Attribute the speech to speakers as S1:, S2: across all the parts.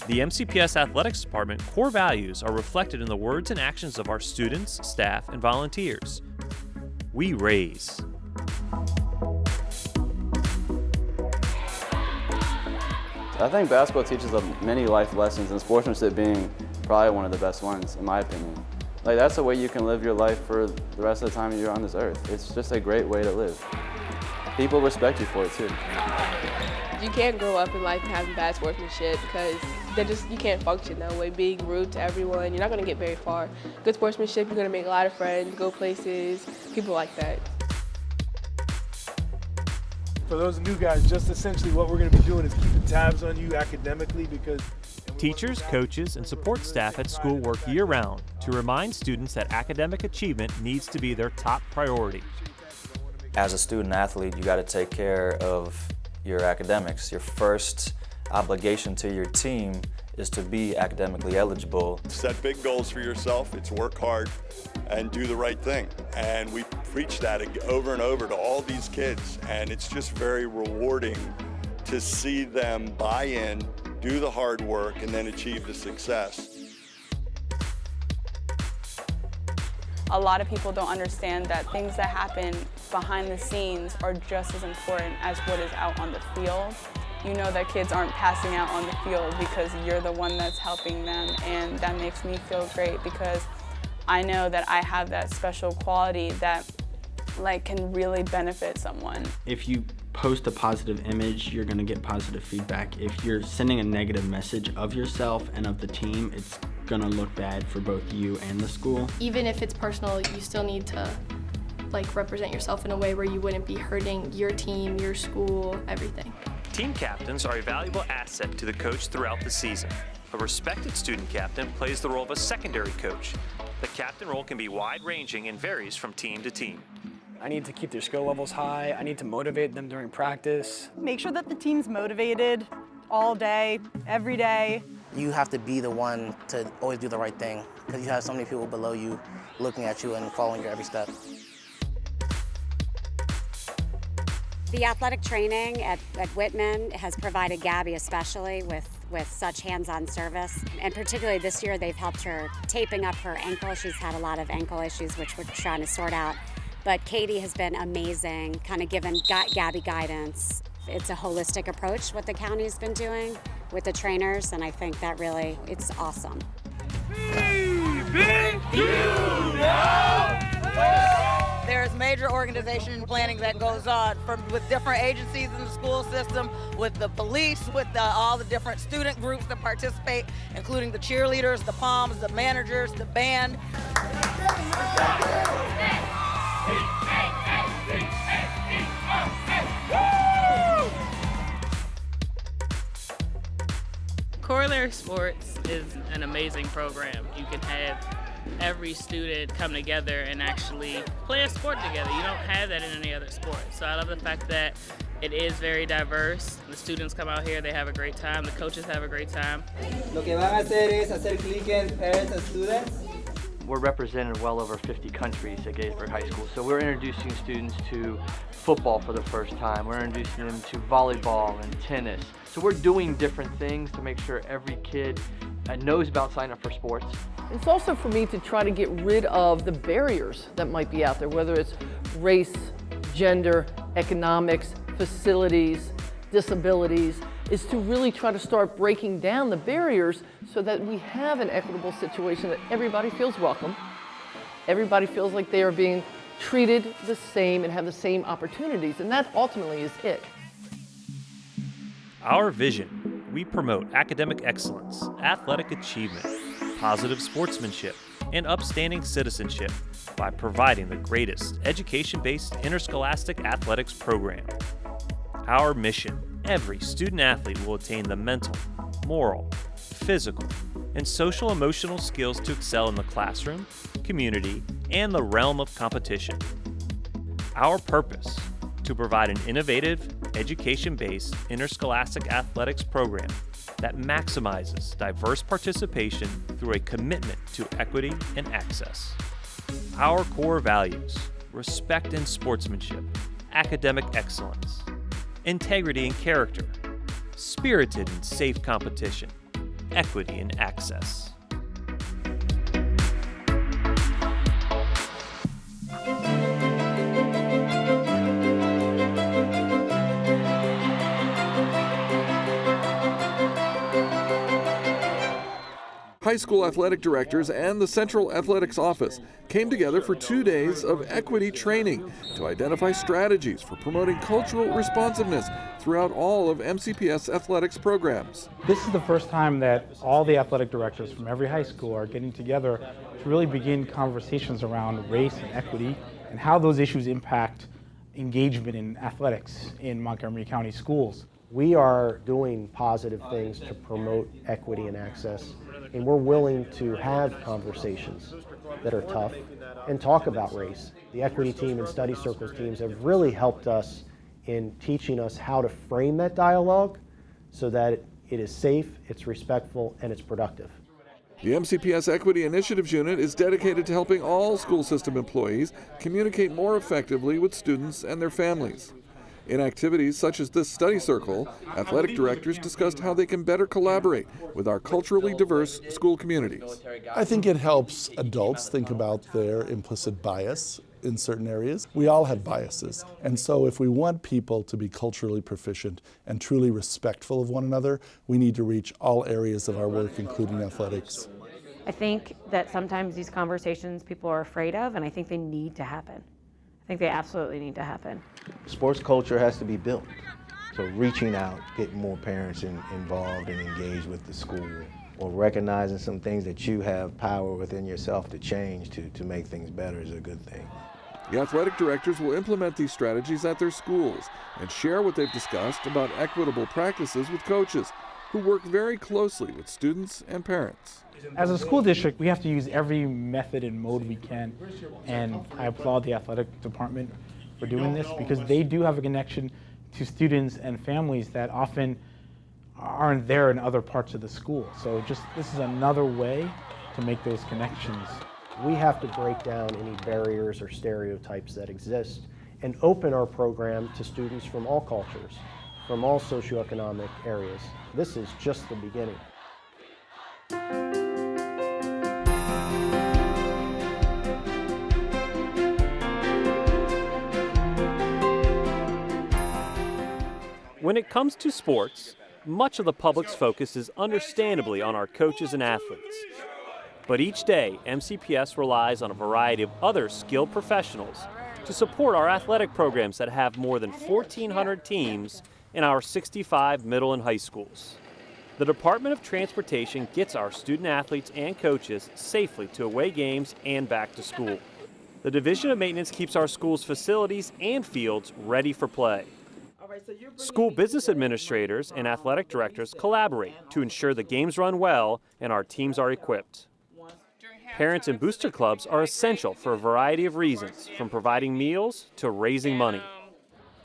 S1: The MCPS Athletics Department core values are reflected in the words and actions of our students, staff, and volunteers. We raise.
S2: I think basketball teaches us many life lessons, and sportsmanship being probably one of the best ones, in my opinion. Like, that's the way you can live your life for the rest of the time you're on this earth. It's just a great way to live. People respect you for it too.
S3: You can't grow up in life having bad sportsmanship because you can't function that way. Being rude to everyone, you're not going to get very far. Good sportsmanship, you're going to make a lot of friends, go places, people like that.
S4: For those new guys, just essentially what we're going to be doing is keeping tabs on you academically because
S1: teachers, coaches, and support staff at school work year-round to remind students that academic achievement needs to be their top priority.
S5: As a student athlete, you got to take care of your academics. Your first obligation to your team is to be academically eligible.
S6: Set big goals for yourself. It's work hard and do the right thing. And we preach that over and over to all these kids. And it's just very rewarding to see them buy in, do the hard work, and then achieve the success.
S7: A lot of people don't understand that things that happen behind the scenes are just as important as what is out on the field. You know that kids aren't passing out on the field because you're the one that's helping them, and that makes me feel great because I know that I have that special quality that can really benefit someone.
S8: If you post a positive image, you're going to get positive feedback. If you're sending a negative message of yourself and of the team, it's going to look bad for both you and the school.
S9: Even if it's personal, you still need to represent yourself in a way where you wouldn't be hurting your team, your school, everything.
S1: Team captains are a valuable asset to the coach throughout the season. A respected student captain plays the role of a secondary coach. The captain role can be wide-ranging and varies from team to team.
S10: I need to keep their skill levels high. I need to motivate them during practice.
S11: Make sure that the team's motivated all day, every day.
S12: You have to be the one to always do the right thing because you have so many people below you looking at you and following your every step.
S13: The athletic training at Whitman has provided Gabby especially with such hands-on service. And particularly this year, they've helped her taping up her ankle. She's had a lot of ankle issues, which we're trying to sort out. But Katie has been amazing, kind of given Gabby guidance. It's a holistic approach, what the county's been doing with the trainers, and I think that really, it's awesome.
S14: There's major organization planning that goes on with different agencies in the school system, with the police, with all the different student groups that participate, including the cheerleaders, the POMs, the managers, the band.
S15: Corollary Sports is an amazing program. You can have every student come together and actually play a sport together. You don't have that in any other sport. So I love the fact that it is very diverse. The students come out here, they have a great time. The coaches have a great time.
S16: Lo que van a hacer es hacer clic en parents and students.
S17: We're represented well over 50 countries at Gettysburg High School. So we're introducing students to football for the first time. We're introducing them to volleyball and tennis. So we're doing different things to make sure every kid knows about signing up for sports.
S18: It's also for me to try to get rid of the barriers that might be out there, whether it's race, gender, economics, facilities, disabilities, is to really try to start breaking down the barriers so that we have an equitable situation that everybody feels welcome, everybody feels like they are being treated the same and have the same opportunities, and that ultimately is it.
S1: Our vision: we promote academic excellence, athletic achievement, positive sportsmanship, and upstanding citizenship by providing the greatest education-based interscholastic athletics program. Our mission: every student athlete will attain the mental, moral, physical, and social-emotional skills to excel in the classroom, community, and the realm of competition. Our purpose: to provide an innovative, education-based interscholastic athletics program that maximizes diverse participation through a commitment to equity and access. Our core values: respect and sportsmanship, academic excellence, integrity and character, spirited and safe competition, equity and access.
S19: High school athletic directors and the Central Athletics Office came together for 2 days of equity training to identify strategies for promoting cultural responsiveness throughout all of MCPS athletics programs.
S20: This is the first time that all the athletic directors from every high school are getting together to really begin conversations around race and equity and how those issues impact engagement in athletics in Montgomery County schools.
S21: We are doing positive things to promote equity and access, and we're willing to have conversations that are tough and talk about race. The equity team and study circles teams have really helped us in teaching us how to frame that dialogue so that it is safe, it's respectful, and it's productive.
S19: The MCPS Equity Initiatives Unit is dedicated to helping all school system employees communicate more effectively with students and their families. In activities such as this study circle, athletic directors discussed how they can better collaborate with our culturally diverse school communities.
S22: I think it helps adults think about their implicit bias in certain areas. We all have biases, and so if we want people to be culturally proficient and truly respectful of one another, we need to reach all areas of our work, including athletics.
S23: I think that sometimes these conversations people are afraid of, and I think they need to happen. I think they absolutely need to happen.
S24: Sports culture has to be built. So reaching out, getting more parents involved and engaged with the school, or recognizing some things that you have power within yourself to change to make things better is a good thing.
S19: The athletic directors will implement these strategies at their schools and share what they've discussed about equitable practices with coaches who work very closely with students and parents.
S20: As a school district, we have to use every method and mode we can, and I applaud the athletic department for doing this because they do have a connection to students and families that often aren't there in other parts of the school. So this is another way to make those connections.
S21: We have to break down any barriers or stereotypes that exist and open our program to students from all cultures, from all socioeconomic areas. This is just the beginning.
S1: When it comes to sports, much of the public's focus is understandably on our coaches and athletes. But each day, MCPS relies on a variety of other skilled professionals to support our athletic programs that have more than 1,400 teams in our 65 middle and high schools. The Department of Transportation gets our student athletes and coaches safely to away games and back to school. The Division of Maintenance keeps our schools' facilities and fields ready for play. School business administrators and athletic directors collaborate to ensure the games run well and our teams are equipped. Parents and booster clubs are essential for a variety of reasons, from providing meals to raising money.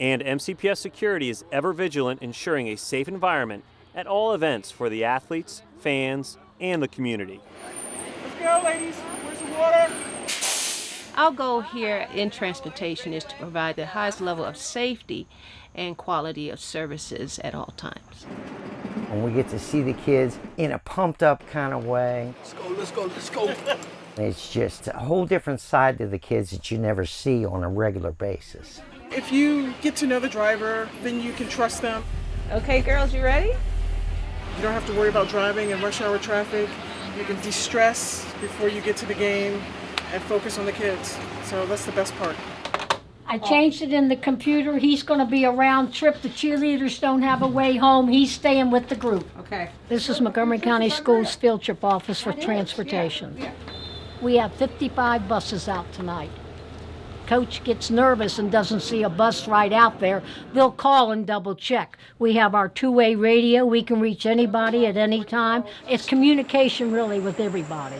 S1: And MCPS Security is ever vigilant, ensuring a safe environment at all events for the athletes, fans, and the community.
S4: Let's go, ladies. Where's the water?
S25: Our goal here in transportation is to provide the highest level of safety and quality of services at all times.
S26: And we get to see the kids in a pumped up kind of way.
S4: Let's go, let's go, let's go.
S26: It's just a whole different side to the kids that you never see on a regular basis.
S27: If you get to know the driver, then you can trust them.
S25: Okay, girls, you ready?
S27: You don't have to worry about driving in rush hour traffic. You can de-stress before you get to the game and focus on the kids. So that's the best part.
S28: I changed it in the computer. He's going to be a round trip. The cheerleaders don't have a way home. He's staying with the group.
S25: Okay.
S28: This is Montgomery County Schools Field Trip Office for Transportation. We have 55 buses out tonight. Coach gets nervous and doesn't see a bus right out there. They'll call and double check. We have our two-way radio. We can reach anybody at any time. It's communication really with everybody.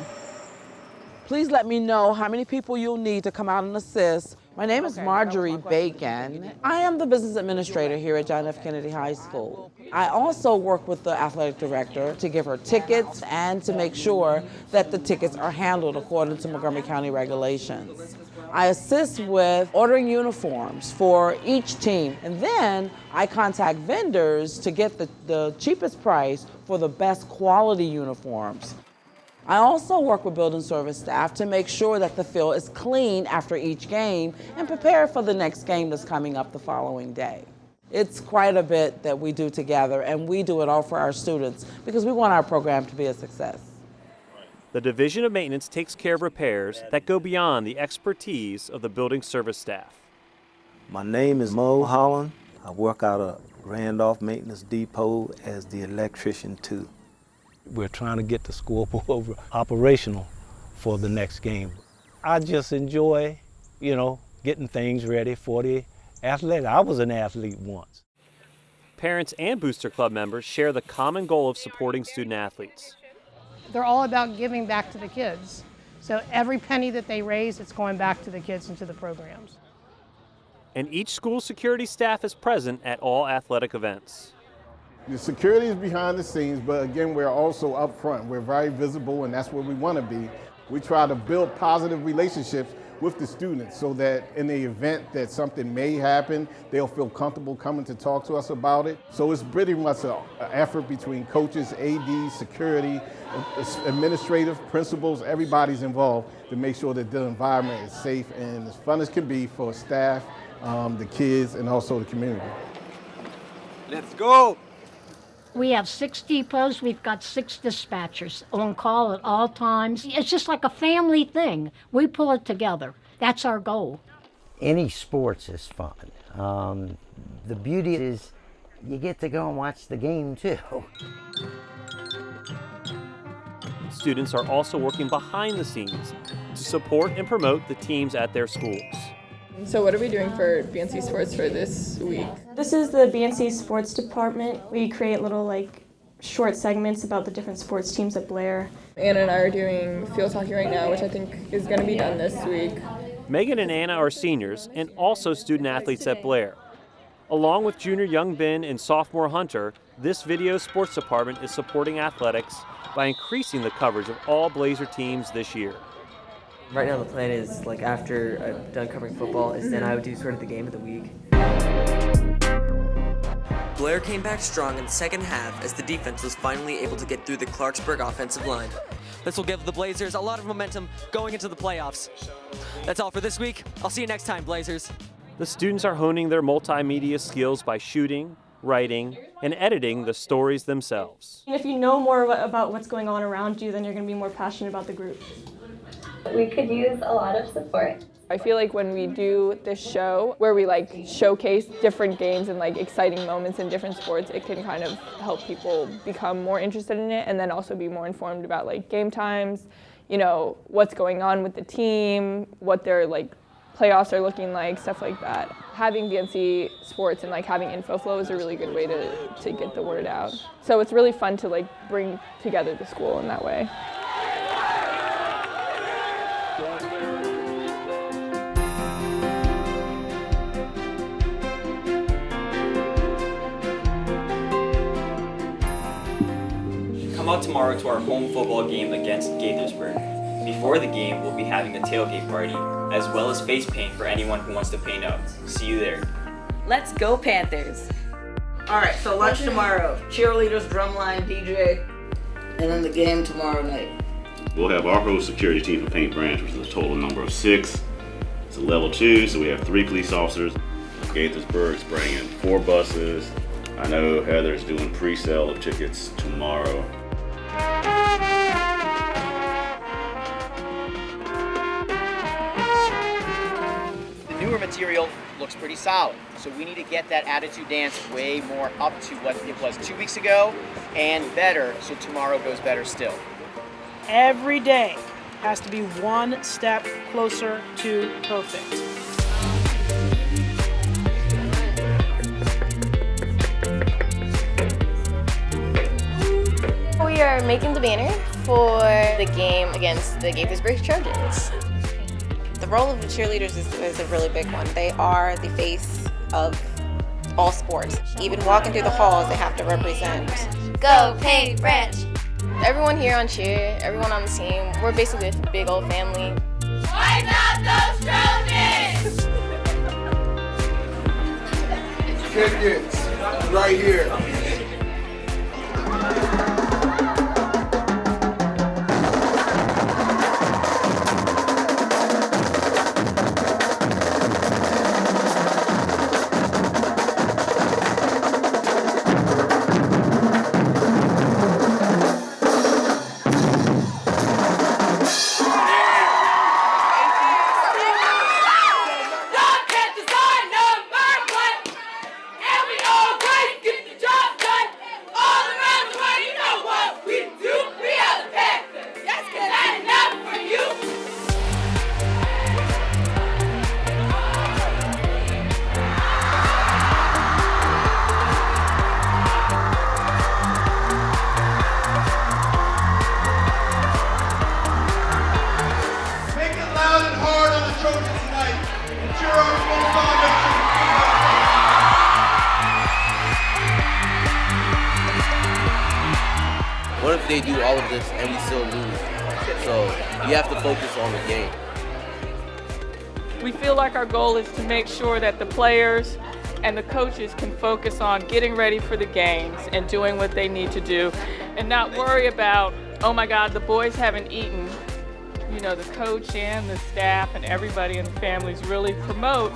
S29: Please let me know how many people you'll need to come out and assist. My name is Marjorie Bacon. I am the business administrator here at John F. Kennedy High School. I also work with the athletic director to give her tickets and to make sure that the tickets are handled according to Montgomery County regulations. I assist with ordering uniforms for each team, and then I contact vendors to get the cheapest price for the best quality uniforms. I also work with building service staff to make sure that the field is clean after each game and prepare for the next game that's coming up the following day. It's quite a bit that we do together, and we do it all for our students because we want our program to be a success.
S1: The Division of Maintenance takes care of repairs that go beyond the expertise of the building service staff.
S2: My name is Mo Holland. I work out of Randolph Maintenance Depot as the electrician too. We're trying to get the scoreboard operational for the next game. I just enjoy, getting things ready for the athlete. I was an athlete once.
S1: Parents and Booster Club members share the common goal of supporting student athletes.
S3: They're all about giving back to the kids. So every penny that they raise, it's going back to the kids and to the programs.
S1: And each school security staff is present at all athletic events.
S5: The security is behind the scenes, but again, we're also up front. We're very visible, and that's where we want to be. We try to build positive relationships with the students so that in the event that something may happen, they'll feel comfortable coming to talk to us about it. So it's pretty much an effort between coaches, AD, security, administrative, principals, everybody's involved to make sure that the environment is safe and as fun as can be for staff, the kids, and also the community.
S6: Let's go!
S28: We have 6 depots, we've got 6 dispatchers on call at all times. It's just like a family thing. We pull it together. That's our goal.
S26: Any sports is fun. The beauty is you get to go and watch the game too.
S1: Students are also working behind the scenes to support and promote the teams at their schools.
S7: So what are we doing for BNC Sports for this week?
S8: This is the BNC Sports Department. We create little short segments about the different sports teams at Blair.
S7: Anna and I are doing field hockey right now, which I think is going to be done this week.
S1: Megan and Anna are seniors and also student athletes at Blair. Along with junior Young Bin and sophomore Hunter, this video sports department is supporting athletics by increasing the coverage of all Blazer teams this year.
S9: Right now the plan is, after I'm done covering football, is then I would do sort of the game of the week.
S10: Blair came back strong in the second half as the defense was finally able to get through the Clarksburg offensive line. This will give the Blazers a lot of momentum going into the playoffs. That's all for this week. I'll see you next time, Blazers.
S1: The students are honing their multimedia skills by shooting, writing, and editing the stories themselves.
S8: If you know more about what's going on around you, then you're going to be more passionate about the group.
S11: We could use a lot of support.
S7: I feel like when we do this show where we showcase different games and exciting moments in different sports, it can kind of help people become more interested in it and then also be more informed about game times, what's going on with the team, what their playoffs are looking like, stuff like that. Having BNC Sports and having info flow is a really good way to get the word out. So it's really fun to bring together the school in that way.
S30: Come out tomorrow to our home football game against Gaithersburg. Before the game, we'll be having a tailgate party, as well as face paint for anyone who wants to paint up. See you there.
S31: Let's go Panthers!
S29: Alright, so lunch tomorrow, cheerleaders, drumline, DJ, and then the game tomorrow night.
S32: We'll have our whole security team for Paint Branch, which is a total number of 6. It's a level 2, so we have 3 police officers. Gaithersburg's bringing 4 buses. I know Heather's doing pre-sale of tickets tomorrow.
S33: The newer material looks pretty solid, so we need to get that attitude dance way more up to what it was 2 weeks ago and better, so tomorrow goes better still.
S27: Every day has to be one step closer to perfect.
S11: We are making the banner for the game against the Gaithersburg Trojans. The role of the cheerleaders is a really big one. They are the face of all sports. Even walking through the halls, they have to represent. Go Paint Branch! Everyone here on cheer, everyone on the team, we're basically a big old family.
S12: Fight out those Trojans!
S13: Tickets, right here.
S14: What if they do all of this and we still lose? So you have to focus on the game.
S7: We feel like our goal is to make sure that the players and the coaches can focus on getting ready for the games and doing what they need to do and not worry about, oh my God, the boys haven't eaten. You know, the coach and the staff and everybody in the families really promote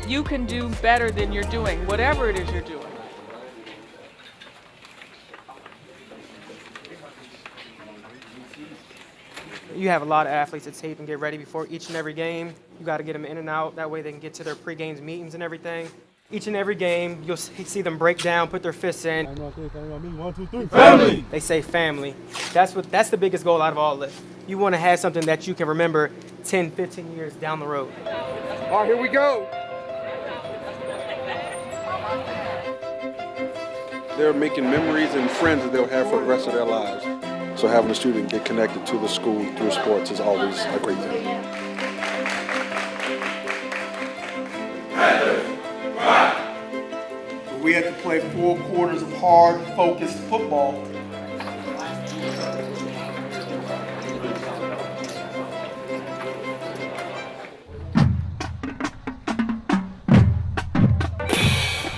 S7: you can do better than you're doing, whatever it is you're doing.
S15: You have a lot of athletes that tape and get ready before each and every game. You got to get them in and out. That way they can get to their pre-games meetings and everything. Each and every game, you'll see them break down, put their fists in.
S13: 1, 2, 3.
S15: Family! They say family. That's the biggest goal out of all of this. You want to have something that you can remember 10, 15 years down the road.
S13: All right, here we go.
S16: They're making memories and friends that they'll have for the rest of their lives. So having a student get connected to the school through sports is always a great thing.
S13: We had to play 4 quarters of hard, focused football.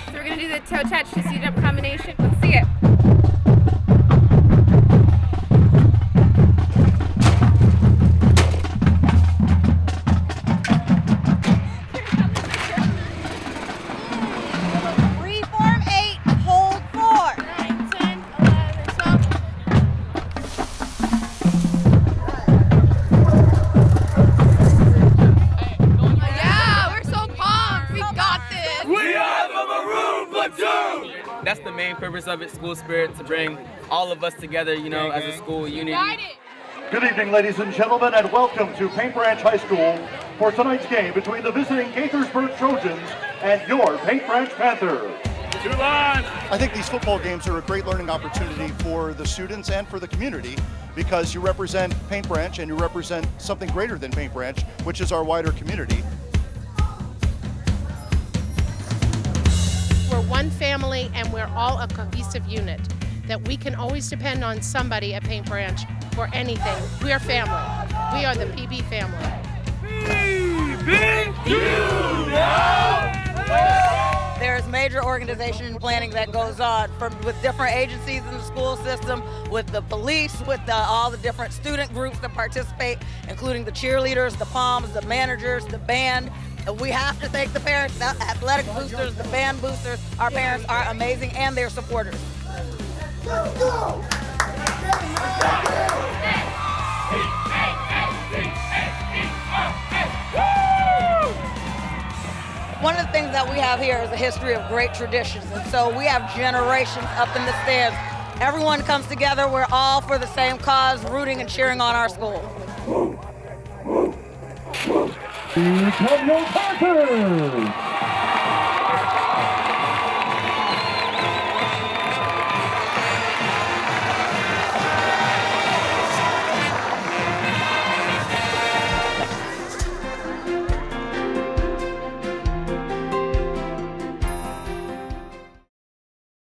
S12: So we're going to do the toe touch to seat up combination. Let's see it.
S17: That's the main purpose of it, school spirit, to bring all of us together, you know, as a school unity.
S18: Good evening, ladies and gentlemen, and welcome to Paint Branch High School for tonight's game between the visiting Gaithersburg Trojans and your Paint Branch Panthers.
S19: I think these football games are a great learning opportunity for the students and for the community because you represent Paint Branch and you represent something greater than Paint Branch, which is our wider community.
S3: We're one family and we're all a cohesive unit, that we can always depend on somebody at Paint Branch for anything. We are family. We are the PB family.
S20: There's major organization and planning that goes on with different agencies in the school system, with the police, with all the different student groups that participate, including the cheerleaders, the POMs, the managers, the band. We have to thank the parents, the athletic boosters, the band boosters. Our parents are amazing and they're supporters. Let's go! One of the things that we have here is a history of great traditions, and so we have generations up in the stands. Everyone comes together, we're all for the same cause, rooting and cheering on our school.
S18: Here come your Panthers!